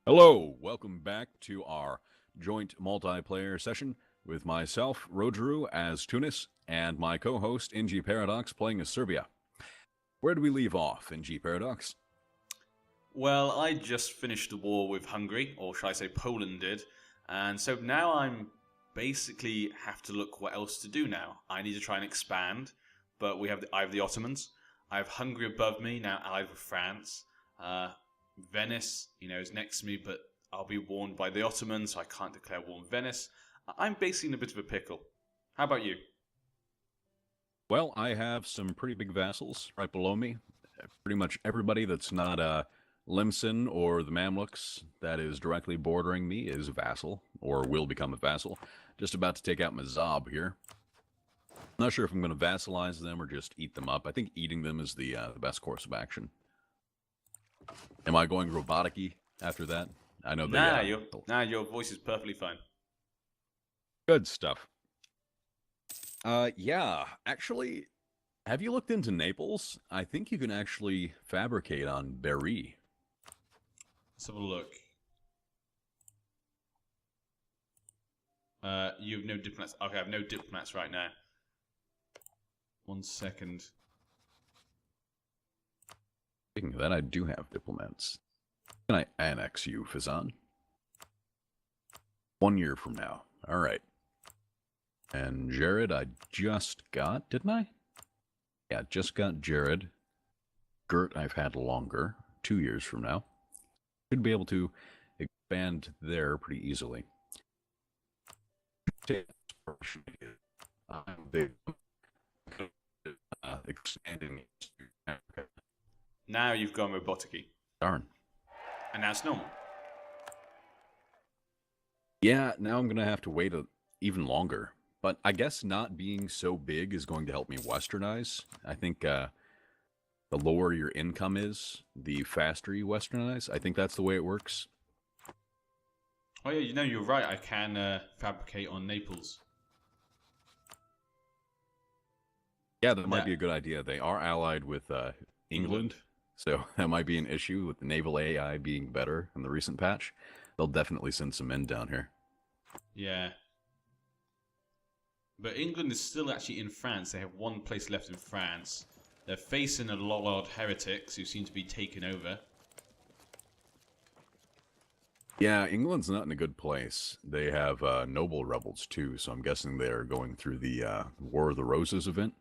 Hello, welcome back to our joint multiplayer session with myself, Rojiru, as Tunis, and my co-host, NG Paradox, playing as Serbia. Where did we leave off, NG Paradox? Well, I just finished the war with Hungary, or should I say Poland did, and so now I'm basically have to look what else to do now. I need to try and expand, but I have the Ottomans. I have Hungary above me, now allied with France. Venice, is next to me, but I'll be warned by the Ottomans, so I can't declare war on Venice. I'm basically in a bit of a pickle. How about you? Well, I have some pretty big vassals right below me. Pretty much everybody that's not Limson or the Mamluks that is directly bordering me is a vassal, or will become a vassal. Just about to take out Mazab here. Not sure if I'm going to vassalize them or just eat them up. I think eating them is the best course of action. Am I going robotic-y after that? I know Nah, the your voice is perfectly fine. good stuff. Yeah, actually, have you looked into Naples? I think you can actually fabricate on Berry. Let's have a look. You have no diplomats. Okay, I have no diplomats right now. 1 second. Speaking of that, I do have diplomats. Can I annex you, Fizan? 1 year from now. All right. And Jared, I just got, didn't I? Yeah, just got Jared. Gert, I've had longer. 2 years from now. Should be able to expand there pretty easily. I'm big. Expanding. Now you've gone robotic-y. Darn. And now it's normal. Yeah, now I'm going to have to wait even longer. But I guess not being so big is going to help me westernize. I think the lower your income is, the faster you westernize. I think that's the way it works. Oh yeah, you're right. I can fabricate on Naples. Yeah, that might be a good idea. They are allied with England, so that might be an issue with the naval AI being better in the recent patch. They'll definitely send some men down here. Yeah. But England is still actually in France. They have one place left in France. They're facing a lot of heretics who seem to be taken over. Yeah, England's not in a good place. They have noble rebels too, so I'm guessing they're going through the War of the Roses event.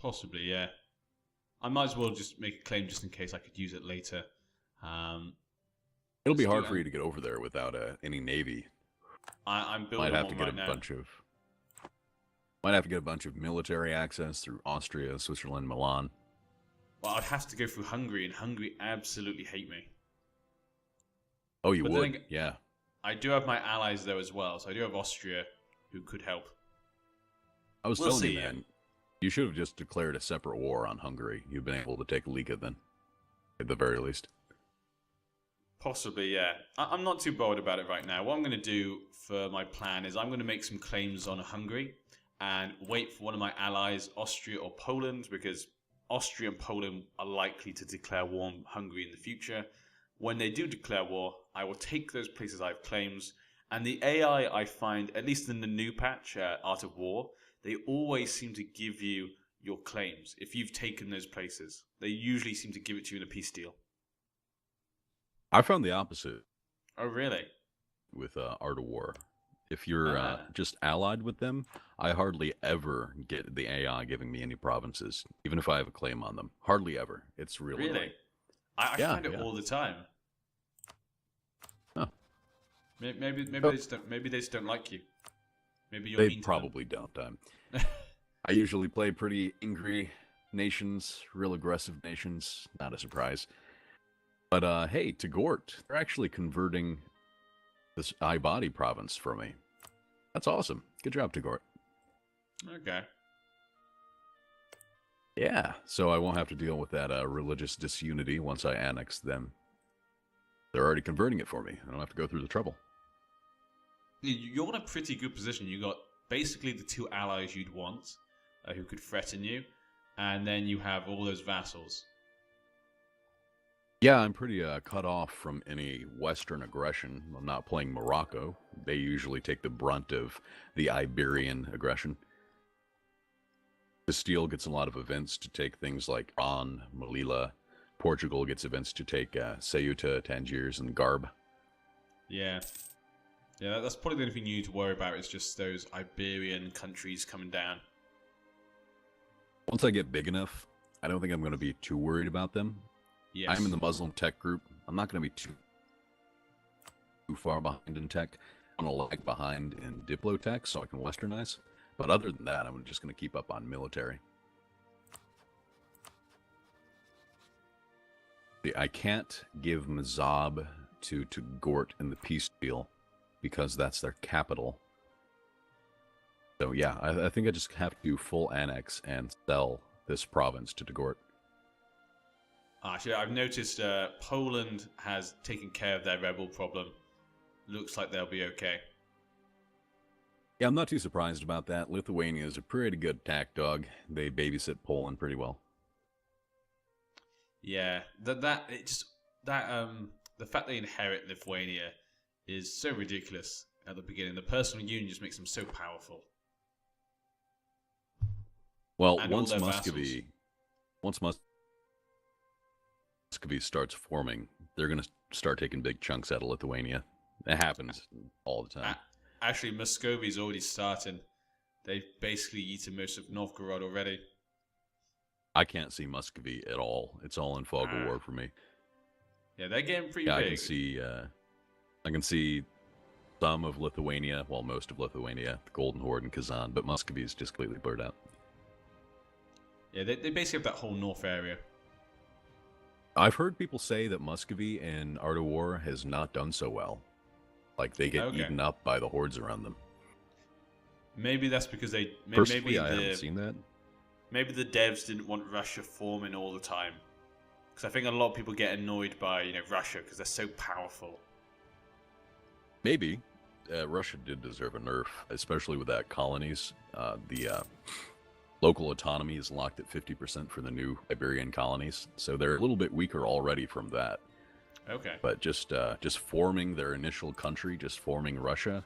Possibly, yeah. I might as well just make a claim just in case I could use it later. It'll be hard for you to get over there without any navy. I'm building Might have to one get right a now. bunch of military access through Austria, Switzerland, Milan. Well, I'd have to go through Hungary, and Hungary absolutely hate me. Oh, you But would? Yeah. I do have my allies though as well, so I do have Austria who could help. I was telling you, man, you should have just declared a separate war on Hungary. You've been able to take Liga then, at the very least. Possibly, yeah. I'm not too bothered about it right now. What I'm going to do for my plan is I'm going to make some claims on Hungary and wait for one of my allies, Austria or Poland, because Austria and Poland are likely to declare war on Hungary in the future. When they do declare war, I will take those places I have claims, and the AI I find, at least in the new patch, Art of War, they always seem to give you your claims. If you've taken those places, they usually seem to give it to you in a peace deal. I found the opposite. Oh, really? With Art of War. If you're just allied with them, I hardly ever get the AI giving me any provinces, even if I have a claim on them. Hardly ever. It's really Really? annoying. I find it all the time. Huh. Maybe they just don't like you. Maybe you're They mean to probably don't. I usually play pretty angry nations, real aggressive nations. Not a surprise. But hey, to Gort, they're actually converting this Ibadi province for me. That's awesome. Good job, Tagort. Okay. Yeah, so I won't have to deal with that religious disunity once I annex them. They're already converting it for me. I don't have to go through the trouble. You're in a pretty good position. You got basically the two allies you'd want, who could threaten you, and then you have all those vassals. Yeah, I'm pretty cut off from any Western aggression. I'm not playing Morocco. They usually take the brunt of the Iberian aggression. Castile gets a lot of events to take things like Iran, Melilla. Portugal gets events to take Ceuta, Tangiers, and Garb. Yeah. Yeah, that's probably the only thing you need to worry about is just those Iberian countries coming down. Once I get big enough, I don't think I'm going to be too worried about them. Yes. I'm in the Muslim tech group. I'm not going to be too far behind in tech. I'm going to lag behind in Diplo tech so I can westernize. But other than that, I'm just going to keep up on military. I can't give Mazab to Gort in the peace deal because that's their capital. So yeah, I think I just have to do full annex and sell this province to Gort. Actually, I've noticed Poland has taken care of their rebel problem. Looks like they'll be okay. Yeah, I'm not too surprised about that. Lithuania is a pretty good attack dog. They babysit Poland pretty well. Yeah, the fact they inherit Lithuania is so ridiculous at the beginning. The personal union just makes them so powerful. Well, And once all their Muscovy starts forming, they're going to start taking big chunks out of Lithuania. It happens all the time. Actually, Muscovy's already starting. They've basically eaten most of Novgorod already. I can't see Muscovy at all. It's all in fog of war for me. Yeah, they're getting pretty Yeah, big. I can see some of Lithuania, well, most of Lithuania, the Golden Horde and Kazan, but Muscovy is just completely blurred out. Yeah, they basically have that whole north area. I've heard people say that Muscovy in Art of War has not done so well. Like, they get eaten up by the hordes around them. Maybe that's because they... Personally, I haven't seen that. Maybe the devs didn't want Russia forming all the time. Because I think a lot of people get annoyed by, Russia because they're so powerful. Maybe. Russia did deserve a nerf, especially with that colonies. The local autonomy is locked at 50% for the new Iberian colonies, so they're a little bit weaker already from that. Okay. But just forming their initial country, just forming Russia,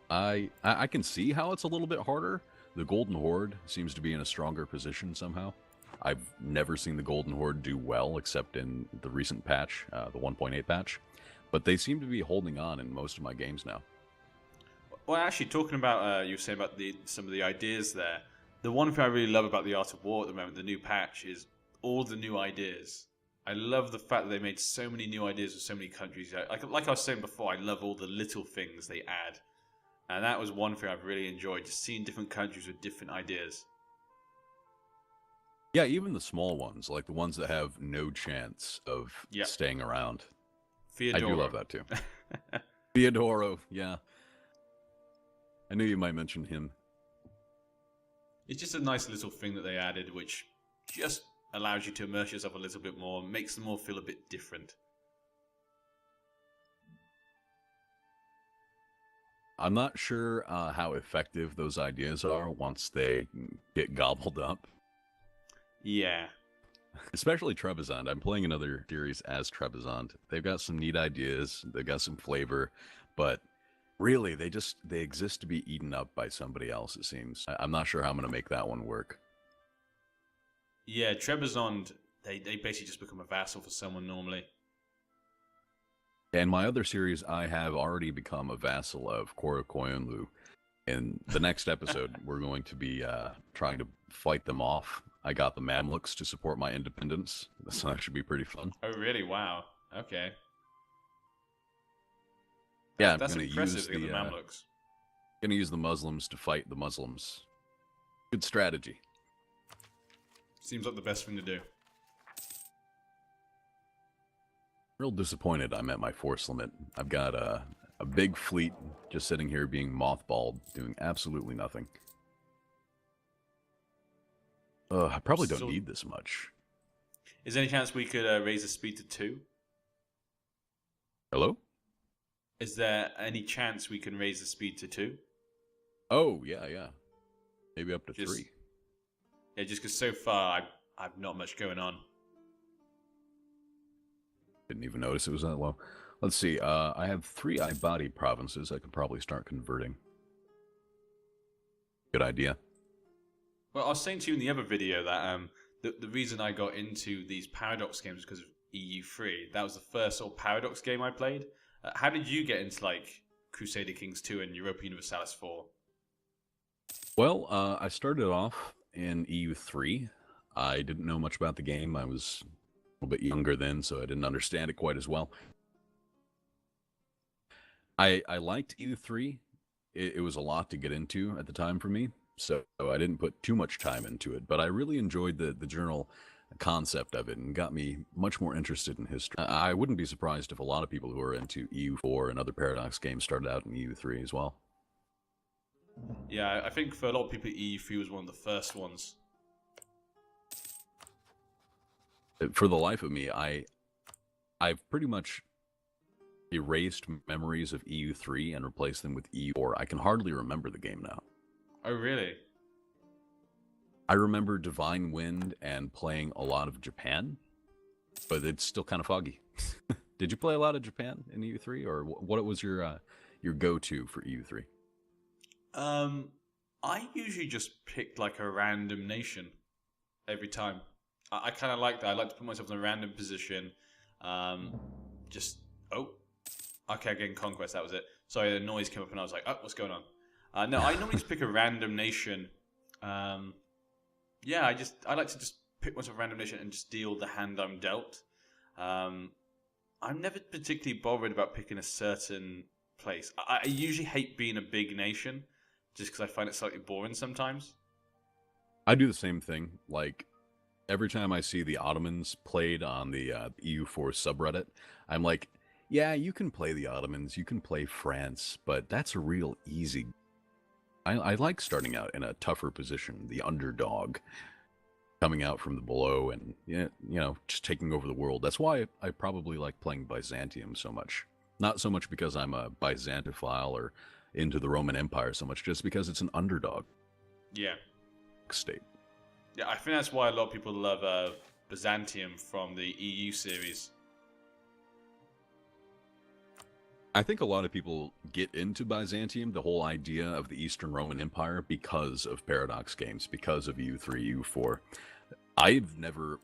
I can see how it's a little bit harder. The Golden Horde seems to be in a stronger position somehow. I've never seen the Golden Horde do well except in the recent patch, the 1.8 patch. But they seem to be holding on in most of my games now. Well, actually, talking about, you were saying about some of the ideas there. The one thing I really love about the Art of War at the moment, the new patch, is all the new ideas. I love the fact that they made so many new ideas with so many countries. Like I was saying before, I love all the little things they add. And that was one thing I've really enjoyed, just seeing different countries with different ideas. Yeah, even the small ones, like the ones that have no chance of staying around. Theodoro. I do love that too. Theodoro, yeah. I knew you might mention him. It's just a nice little thing that they added, which just allows you to immerse yourself a little bit more, makes them all feel a bit different. I'm not sure how effective those ideas are once they get gobbled up. Yeah. Especially Trebizond. I'm playing another series as Trebizond. They've got some neat ideas. They've got some flavor. But really, they exist to be eaten up by somebody else, it seems. I'm not sure how I'm going to make that one work. Yeah, Trebizond, they basically just become a vassal for someone normally. In my other series, I have already become a vassal of Korokoyunlu. In the next episode, we're going to be trying to fight them off. I got the Mamluks to support my independence, so that should be pretty fun. Oh, really? Wow. Okay. Yeah, that's I'm going to use the Mamluks. Going to use the Muslims to fight the Muslims. Good strategy. Seems like the best thing to do. Real disappointed I'm at my force limit. I've got a big fleet just sitting here being mothballed, doing absolutely nothing. I probably don't need this much. Is there any chance we could raise the speed to 2? Hello? Is there any chance we can raise the speed to 2? Oh, yeah. Maybe up to 3. Yeah, just because so far I've not much going on. Didn't even notice it was that low. Let's see. I have 3 Ibadi provinces I could probably start converting. Good idea. Well, I was saying to you in the other video that the reason I got into these Paradox games was because of EU3. That was the first sort of Paradox game I played. How did you get into like Crusader Kings 2 and Europa Universalis 4? Well, I started off in EU3. I didn't know much about the game. I was a little bit younger then, so I didn't understand it quite as well. I liked EU3. It was a lot to get into at the time for me, so I didn't put too much time into it. But I really enjoyed the general concept of it and got me much more interested in history. I wouldn't be surprised if a lot of people who are into EU4 and other Paradox games started out in EU3 as well. Yeah, I think for a lot of people, EU3 was one of the first ones. For the life of me, I've pretty much erased memories of EU3 and replaced them with EU4. I can hardly remember the game now. Oh, really? I remember Divine Wind and playing a lot of Japan, but it's still kind of foggy. Did you play a lot of Japan in EU3, or what was your go-to for EU3? I usually just picked like a random nation every time. I kind of like that. I like to put myself in a random position. Just okay, again, conquest. That was it. Sorry, the noise came up, and I was like, "Oh, what's going on?" No, I normally just pick a random nation. Yeah, I like to just pick myself a random nation and just deal the hand I'm dealt. I'm never particularly bothered about picking a certain place. I usually hate being a big nation, just because I find it slightly boring sometimes. I do the same thing. Like, every time I see the Ottomans played on the EU4 subreddit, I'm like, yeah, you can play the Ottomans, you can play France, but that's a real easy. I like starting out in a tougher position, the underdog, coming out from the below and, just taking over the world. That's why I probably like playing Byzantium so much. Not so much because I'm a Byzantophile or into the Roman Empire so much, just because it's an underdog Yeah. state. Yeah, I think that's why a lot of people love Byzantium from the EU series. I think a lot of people get into Byzantium, the whole idea of the Eastern Roman Empire, because of Paradox games, because of EU3, EU4. I've never,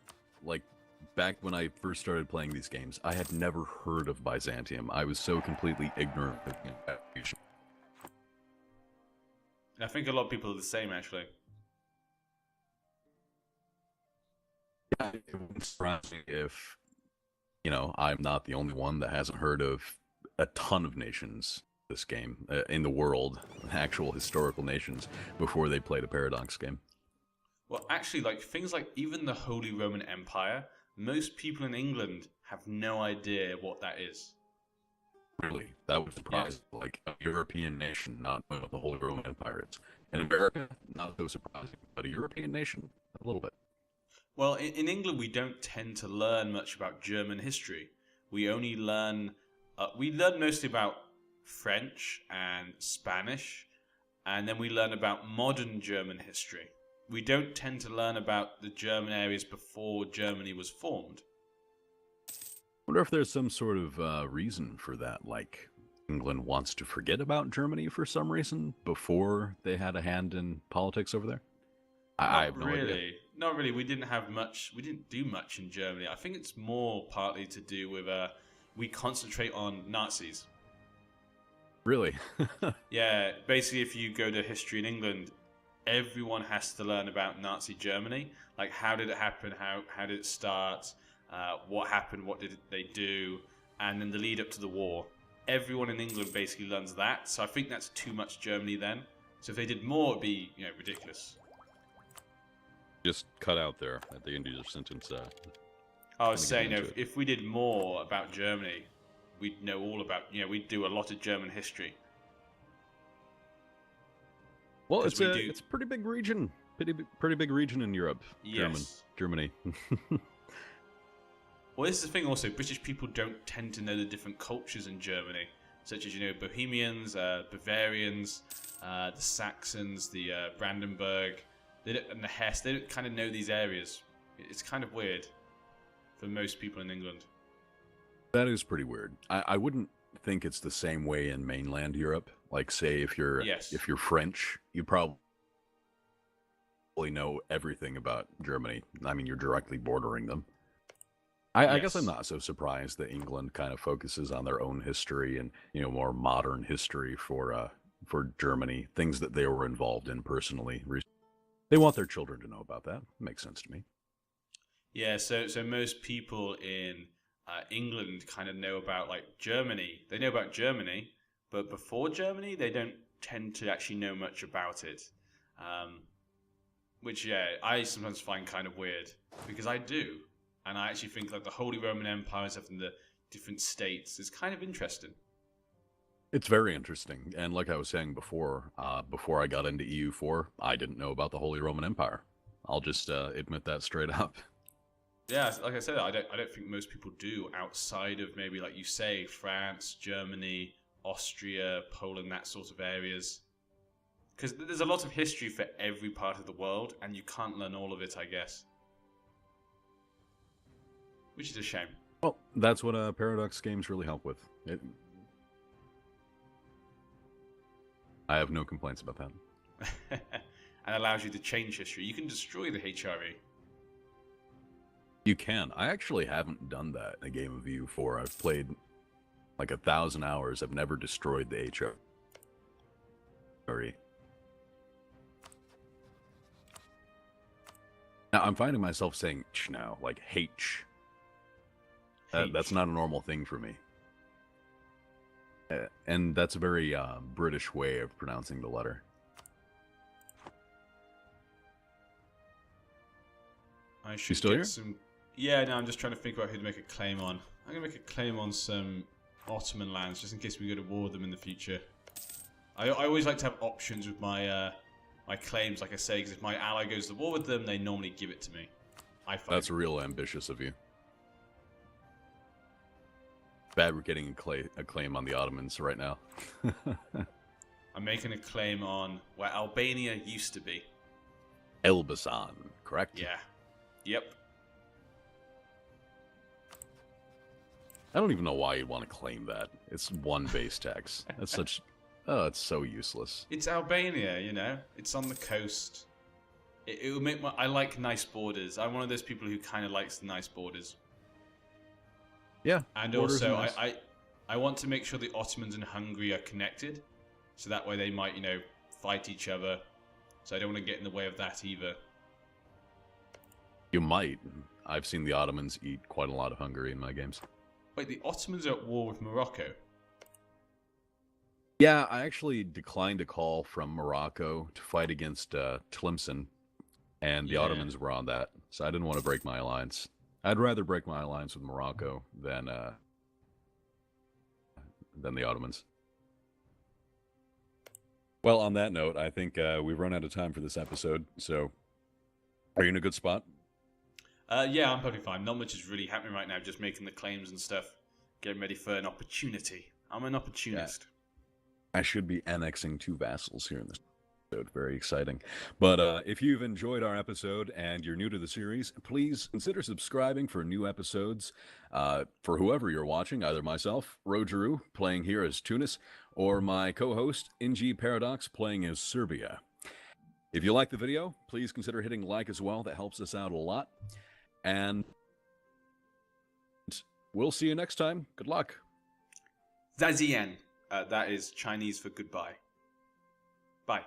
back when I first started playing these games, I had never heard of Byzantium. I was so completely ignorant of the region. And I think a lot of people are the same, actually. Yeah, it wouldn't surprise me if, I'm not the only one that hasn't heard of a ton of nations this game in the world, actual historical nations, before they played a Paradox game. Well, actually, things like even the Holy Roman Empire, most people in England have no idea what that is. Really, that would surprise a European nation not knowing what the Holy Roman Empire is. In America, not so surprising, but a European nation, a little bit. Well, in England, we don't tend to learn much about German history. We only learn mostly about French and Spanish, and then we learn about modern German history. We don't tend to learn about the German areas before Germany was formed. I wonder if there's some sort of reason for that, like England wants to forget about Germany for some reason before they had a hand in politics over there? I have no idea. Not really. We didn't have much. We didn't do much in Germany. I think it's more partly to do with we concentrate on Nazis. Really? Yeah, basically, if you go to history in England, everyone has to learn about Nazi Germany. Like, how did it happen? How did it start? What happened? What did they do? And then the lead up to the war. Everyone in England basically learns that. So I think that's too much Germany then. So if they did more, it'd be ridiculous. Just cut out there at the end of your sentence. I was saying, if we did more about Germany, we'd know all about, we'd do a lot of German history. Well, it's a pretty big region. Pretty big region in Europe. Yes. Germany. Well, this is the thing also. British people don't tend to know the different cultures in Germany, such as, Bohemians, Bavarians, the Saxons, the Brandenburg, and the Hesse. They don't kind of know these areas. It's kind of weird for most people in England. That is pretty weird. I wouldn't think it's the same way in mainland Europe. Like, say, Yes. if you're French, you probably know everything about Germany. I mean, you're directly bordering them. I guess I'm Yes. not so surprised that England kind of focuses on their own history and more modern history for Germany, things that they were involved in personally. They want their children to know about that. Makes sense to me. Yeah. So most people in England kind of know about like Germany. They know about Germany, but before Germany, they don't tend to actually know much about it. Um, which I sometimes find kind of weird because I do, and I actually think like the Holy Roman Empire and stuff in the different states is kind of interesting. It's very interesting, and like I was saying before I got into EU4, I didn't know about the Holy Roman Empire. I'll just admit that straight up. Yeah, like I said, I don't think most people do outside of maybe like you say France, Germany, Austria, Poland, that sort of areas. Because there's a lot of history for every part of the world, and you can't learn all of it, I guess. Which is a shame. Well, that's what Paradox games really help with. I have no complaints about that. And allows you to change history. You can destroy the HRE. You can. I actually haven't done that in a game of EU4. I've played like 1,000 hours. I've never destroyed the HRE. Now, I'm finding myself saying ch now, like H. That's not a normal thing for me. And that's a very British way of pronouncing the letter. I You should still get here? some. Yeah, no, I'm just trying to think about who to make a claim on. I'm gonna make a claim on some Ottoman lands, just in case we go to war with them in the future. I always like to have options with my my claims, like I say, because if my ally goes to war with them, they normally give it to me. I find. That's real ambitious of you. Fabricating a claim on the Ottomans right now. I'm making a claim on where Albania used to be. Elbasan, correct? Yeah. Yep. I don't even know why you'd want to claim that. It's one base tax. That's such... Oh, it's so useless. It's Albania, you know. It's on the coast. It would make my... I like nice borders. I'm one of those people who kind of likes the nice borders. Yeah. And borders also, are nice. I want to make sure the Ottomans and Hungary are connected. So that way they might, fight each other. So I don't want to get in the way of that either. You might. I've seen the Ottomans eat quite a lot of Hungary in my games. Wait, the Ottomans are at war with Morocco? Yeah, I actually declined a call from Morocco to fight against Tlemcen, and the Yeah. Ottomans were on that, so I didn't want to break my alliance. I'd rather break my alliance with Morocco than the Ottomans. Well, on that note, I think we've run out of time for this episode, so are you in a good spot? Yeah, I'm perfectly fine. Not much is really happening right now. Just making the claims and stuff. Getting ready for an opportunity. I'm an opportunist. I should be annexing 2 vassals here in this episode. Very exciting. But if you've enjoyed our episode and you're new to the series, please consider subscribing for new episodes. For whoever you're watching, either myself, Rojiru, playing here as Tunis, or my co-host, NG Paradox, playing as Serbia. If you like the video, please consider hitting like as well. That helps us out a lot. And we'll see you next time. Good luck. Zazian. That is Chinese for goodbye. Bye.